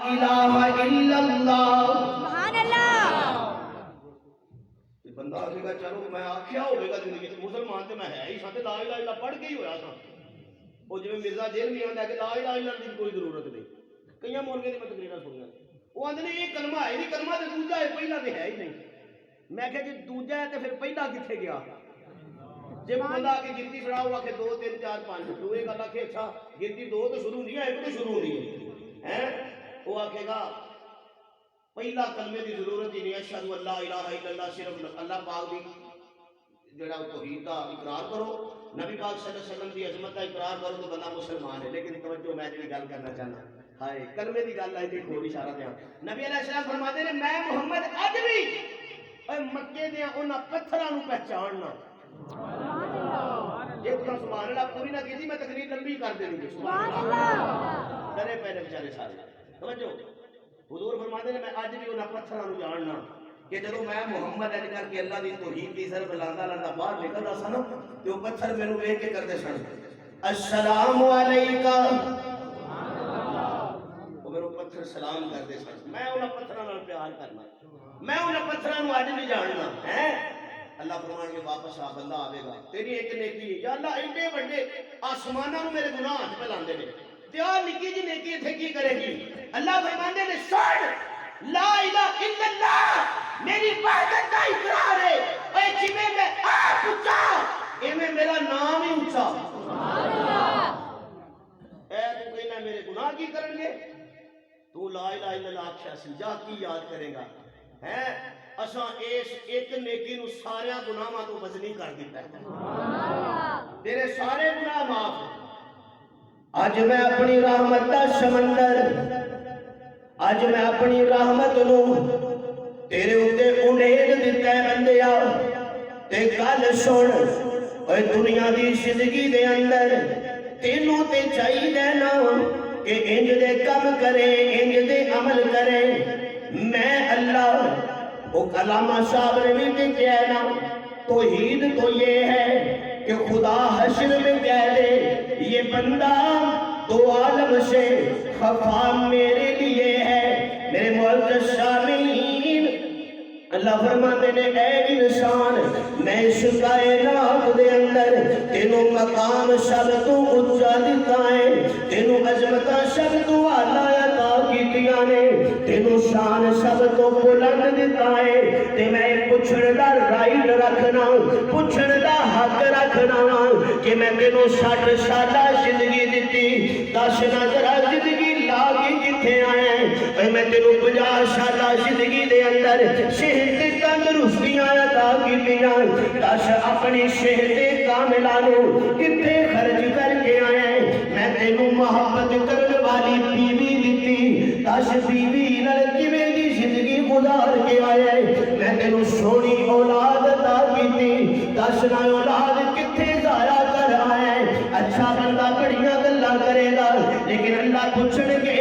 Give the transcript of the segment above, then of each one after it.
الہ الا اللہ۔ سبحان اللہ۔ بندہ آکھے گا چلو میں آکھیا ہوئے گا زندگی مسلمان تے میں ہے ہی ساتھ لا الہ الا پڑھ کے ہی ہویا سا، وہ جو مرزا جیل میں آتا ہے کہ لا الہ الا دی کوئی ضرورت نہیں، کئی مولویوں دی میں تقریراں سنیاں وہ آندے نے یہ کلمہ ہے نہیں، کلمہ تے دوجا ہے پہلا تے ہے ہی نہیں۔ میں کہ جی دوجا ہے تے پھر پہلا کتھے گیا؟ جب بندہ آ کے گنتی سڑا ہوا کہ 2 3 4 5 تو ایک اللہ کہ اچھا گنتی 2 تو شروع نہیں ہے، ایک تو شروع نہیں ہے، وہ آکھے گا پہلا کلمے دی ضرورت ہی نہیں ہے، اشہد ان لا الہ الا اللہ، صرف اللہ پاک دی جڑا توحید دا اقرار کرو، نبی پاک صلی اللہ علیہ وسلم دی عظمت دا اقرار کرو تو بندہ مسلمان ہے۔ لیکن توجہ میں جی گل کرنا چاہنا ہائے کلمے دی گل ہے تے کوئی اشارہ دیا، نبی علیہ السلام فرماتے ہیں میں محمد اج بھی اے مکے دے انہاں پتھراں نوں پہچاننا۔ یہ سبحان اللہ پوری نہ کیتی میں تقریر لمبی کر دینی سبحان اللہ، ڈرے پے نے بیچارے سارے۔ توجہ حضور فرماتے ہیں میں اج بھی انہاں پتھراں نوں جاننا کہ جدوں میں محمد اج کر کے اللہ دی توحید دی سر بلاندا لاندا باہر نکلدا سن تے وہ پتھر مینوں ویکھ کے کردے سن السلام علیکہ، وہ میرے پتھر سلام کردے سن، میں انہاں پتھراں نال پیار کرنا، میں انہاں پتھراں نوں اج بھی جاننا ہے۔ اللہ فرمان کے واپس آ بندہ آئے گا تیری ایک نیکی یا اللہ ایڈے بڑے آسماناں نوں میرے گناہ ہاتھ پہ لاندے نے تے آ نکی جی نیکی ایتھے کی کرے گی؟ اللہ فرماندے نے سن لا الہ الا اللہ میری وحدت کا اقرار ہے، اے جویں میں آپ اونچا ایویں میرا نام ہی اونچا۔ سبحان اللہ۔ اے تو کہنا میرے گناہ کی کرن گے، تو لا الہ الا اللہ آکھیا سی جا کی یاد کرے گا ہے؟ اساں اس ایک نیکی نو سارے گناہاں تو وزنی کر دیتا ہے، تیرے سارے گناہ معاف۔ اج میں اپنی رحمت دا سمندر، اج میں اپنی رحمت نو تیرے اوتے انڈیل دتا ہے بندیا، تے گل سن اے دنیا دی زندگی دے اندر تینوں تے چاہیے نا کہ انج دے کم کرے انج دے عمل کرے۔ میں اللہ وہ علامہ صاحب نے بھی لکھا ہے نا توحید تو یہ ہے کہ خدا حشر میں کہہ دے یہ بندہ دو عالم سے خفا میرے لیے ہے۔ میرے معزز سامعین اللہ فرماتے نے اے انسان میں اس کائنات دے اندر تینوں مقام سب تو اونچا دیتا ہے، تینوں عظمتاں سب تو اعلیٰ عطا کیتیاں نے، تینوں شان سب تو بلند دیتا ہے، تے میں پوچھن دا رائٹ رکھنا پوچھن دا حق رکھنا کہ میں تینوں 60 سالہ زندگی دیتی، 10 ذرا زندگی لا کے کتھے آئے ہیں؟ میں تینوں 50 سالہ زندگی دے اندر صحت تندرستیاں عطا کیتیاں، 10 اپنی صحت کاملہ نو کتھے خرچ کر کے آئے ہیں؟ میں تینوں محبت کرنے والی بیوی دیتی، 10 بیوی نال کیویں دی زندگی گزار کے آئے ہیں؟ میں تینوں سونی اولاد عطا کیتی، 10 نال اولاد کتھے ضائع کر آئے ہیں؟ اچھا بندہ بڑیاں گلاں کرے گا لیکن اللہ پوچھن گے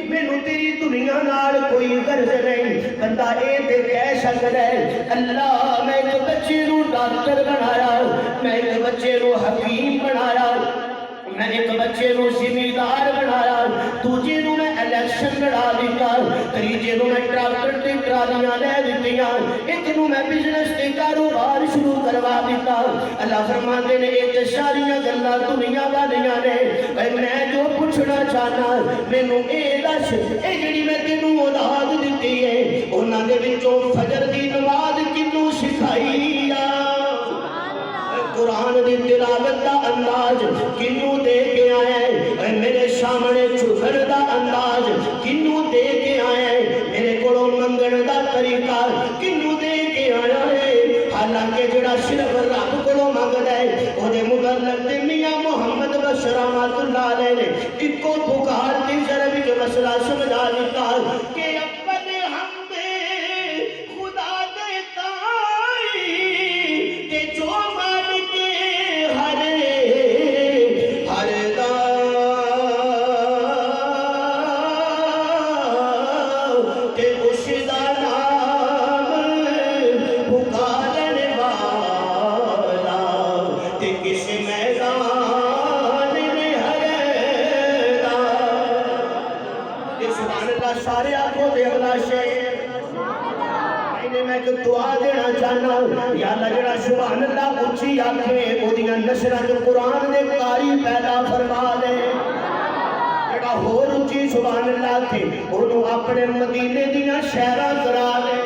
مینوں تیری دنیا نال کوئی غرض نہیں۔ بندہ اے تے کہہ سکدا ہے اللہ میں ایک بچے نوں ڈاکٹر بنایا، میں ایک بچے نوں حکیم بنایا، میں ایک بچے نوں زمیندار بنایا، دوجے نوں میں الیکشن لڑا دیتا، تیجے نوں میں ٹریکٹر تے ٹرالیاں لے دتیاں، ایک نوں میں بزنس تے کاروبار شروع کروا دیتا۔ اللہ فرماندے نے اے ساریاں گلاں دنیا والیاں نے، میں جو پوچھنا چاہنا مینوں اے دس اے جڑی میں تینوں اولاد دتی ہے انہاں دے وچوں فجر دی نماز کینوں سکھائی آ؟ قرآن دی تلاوت دا انداز کنوں دے کے آئے؟ میرے سامنے چھکن دا انداز کنوں دے کے آئے؟ میرے کولوں منگن دا طریقہ کنوں دے کے آیا ہے؟ حالانکہ جڑا صرف رب کولوں منگدا ہے او دے مدلل تے میاں محمد بشر رحمت اللہ علیہ نے اکو پکار دی ذرا وچ مسئلہ سمجھا دیتا کہ اول حمد خدا دیتا تے جو مالک ہر دا تے اس دا نام پکارن والا تے کس میدان میں ہر دا۔ سبحان اللہ گا سارے آنکھوں دے اگلا شیر میں ایک دعا دینا چاہنا یا اللہ جڑا سبحان اللہ اچھی آنکھیں وہ دیاں نشرہ جو قرآن دے قاری پیدا فرما دے جڑا ہور اچھی سبحان اللہ تھے انہوں اپنے مدینے دیاں شہرہ کرا دے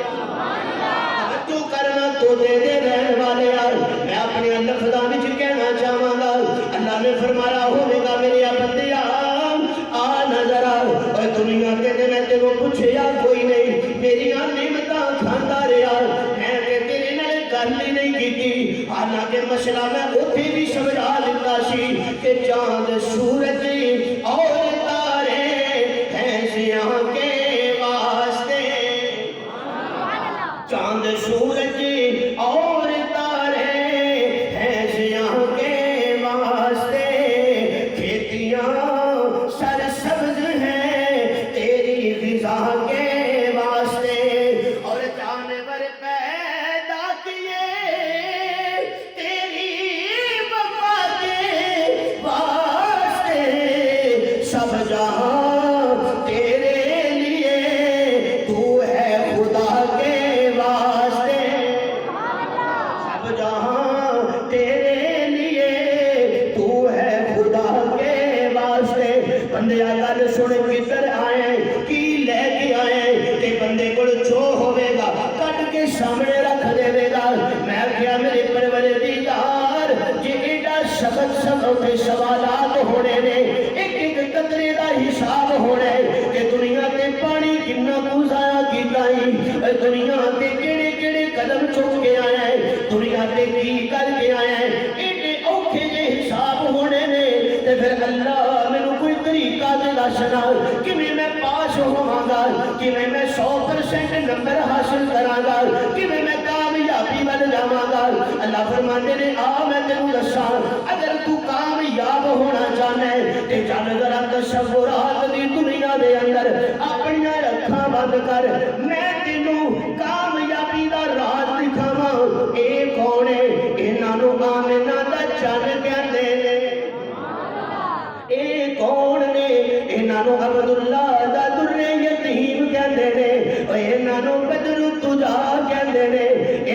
جو کرنا تو دے رہنے والے یار میں اپنے لفظاں وچ کہنا چاہواں گا اللہ نے فرمایا ہوے گا میرے بندیا آ نظر آ اور دنیا تے میں تینوں پوچھیا کوئی نہیں میری نعمتاں کھاندا رہیا میں تیرے نال گل ہی نہیں کیتی حالانکہ مسئلہ میں اوتھے بھی سمجھا دتا سی کہ چاند سورج اور تارے ہیں سیاں کے واسطے چاند سورج اور تارے ہیں سیاں کے واسطے کھیتیاں سرسبز ہیں تیری غذا کے واسطے اور جانور پیدا کیے تیری وفا کے واسطے سب جہاں تیرے لیے تو ہے خدا کے واسطے سب جہاں تیرے لیے تو ہے خدا کے واسطے بندے گل سن کدھر آئے کی لے کے آئے تے بندے کو جو ہوئے گا کٹ کے سامنے رکھ دے گا میں کیا میرے پروردگار جی ایڈا شبت کے سوالات ہونے نے ایک ایک قطرے دا حساب ہونے کہ دنیا تے پانی کنا کو ضائع کیتا ہی دنیا تے کیڑے کیڑے قدم چک کے آیا ہے دنیا تے کی کر کے آیا ہے ایڈے اوکھے جے حساب ہونے نے تے پھر اللہ مینوں کوئی طریقہ دلا سنا کہ میں پاس ہواں گا کہ میں 100% نمبر حاصل کراں گا کہ میں کامیابی ول جاواں گا اللہ فرماندے نے آ میں تینوں دساں اگر تو کامیاب ہونا چاہنا ہے تے چل ذرا تصورات دی دنیا دے اندر اپنی اکھاں بند کر میں تینوں کامیابی دا راز دکھاواں اے کون ہے انہاں نوں آمنہ دا چن کہندے نے اے کون نے انہاں نوں عبداللہ دا در یتیم کہندے نے انہاں نوں بدر الدجا کہندے نے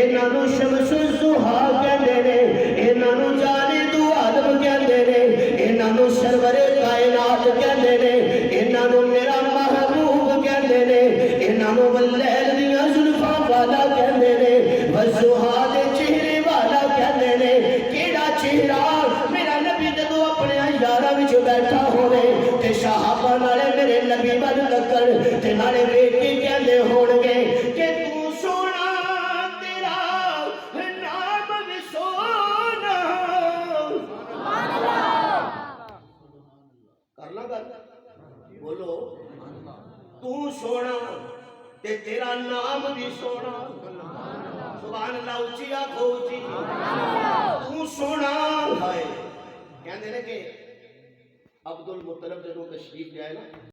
انہاں نوں شمس الضحا کہندے نے انہاں نوں جانب آدم کہندے نے انہاں نوں سرور کائنات کہندے نے انہاں نوں میرا محبوب کہندے نے انہاں نوں واللیل دیاں زلفاں والا کہندے نے والضحا دے چہرے والا کہندے نے کیڑا چہرہ میرا نبی جدوں اپنے یاراں وچ بیٹھا ہوے تے صحابہ نالے میرے نبی ول لگن تے نالے ویکھ کے کہندے ہون گے کہ تو سونا تیرا نام بھی سونا سبحان اللہ کرنا گل بولو تو سونا تے تیرا نام بھی سونا سبحان اللہ اچھی آکھو اچھی تو سونا ہے کہندے نے کہ عبد المطلب جدوں تشریف لے آئے نا